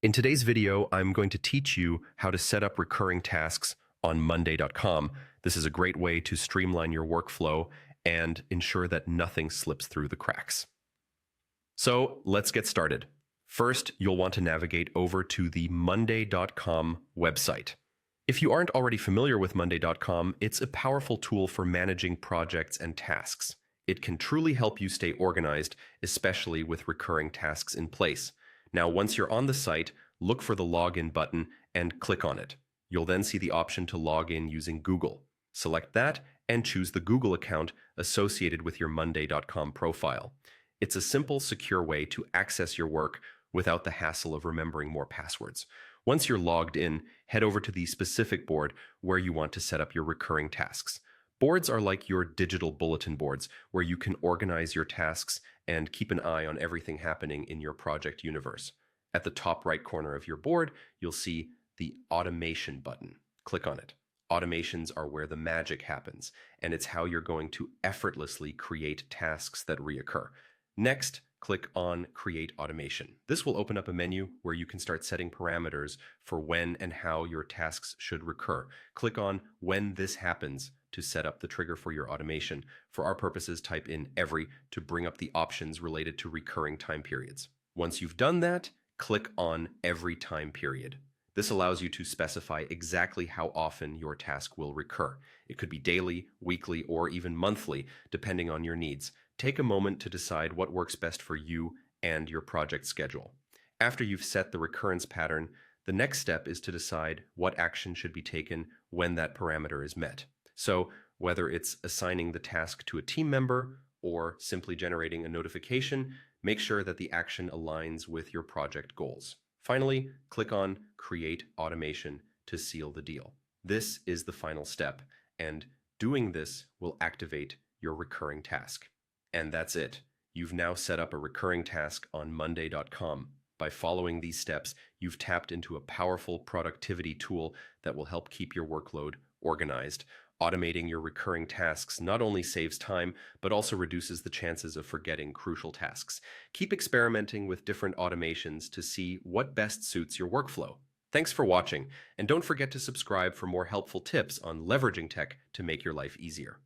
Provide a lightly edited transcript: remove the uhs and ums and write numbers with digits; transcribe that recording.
In today's video, I'm going to teach you how to set up recurring tasks on Monday.com. This is a great way to streamline your workflow and ensure that nothing slips through the cracks. So let's get started. First, you'll want to navigate over to the Monday.com website. If you aren't already familiar with Monday.com, it's a powerful tool for managing projects and tasks. It can truly help you stay organized, especially with recurring tasks in place. Now, once you're on the site, look for the Login button and click on it. You'll then see the option to log in using Google. Select that and choose the Google account associated with your Monday.com profile. It's a simple, secure way to access your work without the hassle of remembering more passwords. Once you're logged in, head over to the specific board where you want to set up your recurring tasks. Boards are like your digital bulletin boards, where you can organize your tasks and keep an eye on everything happening in your project universe. At the top right corner of your board, you'll see the Automation button. Click on it. Automations are where the magic happens, and it's how you're going to effortlessly create tasks that reoccur. Next, click on Create Automation. This will open up a menu where you can start setting parameters for when and how your tasks should recur. Click on When This Happens to set up the trigger for your automation. For our purposes, type in every to bring up the options related to recurring time periods. Once you've done that, click on Every Time Period. This allows you to specify exactly how often your task will recur. It could be daily, weekly, or even monthly, depending on your needs. Take a moment to decide what works best for you and your project schedule. After you've set the recurrence pattern, the next step is to decide what action should be taken when that parameter is met. So whether it's assigning the task to a team member or simply generating a notification, make sure that the action aligns with your project goals. Finally, click on Create Automation to seal the deal. This is the final step, and doing this will activate your recurring task. And that's it. You've now set up a recurring task on Monday.com. By following these steps, you've tapped into a powerful productivity tool that will help keep your workload organized. Automating your recurring tasks not only saves time, but also reduces the chances of forgetting crucial tasks. Keep experimenting with different automations to see what best suits your workflow. Thanks for watching, and don't forget to subscribe for more helpful tips on leveraging tech to make your life easier.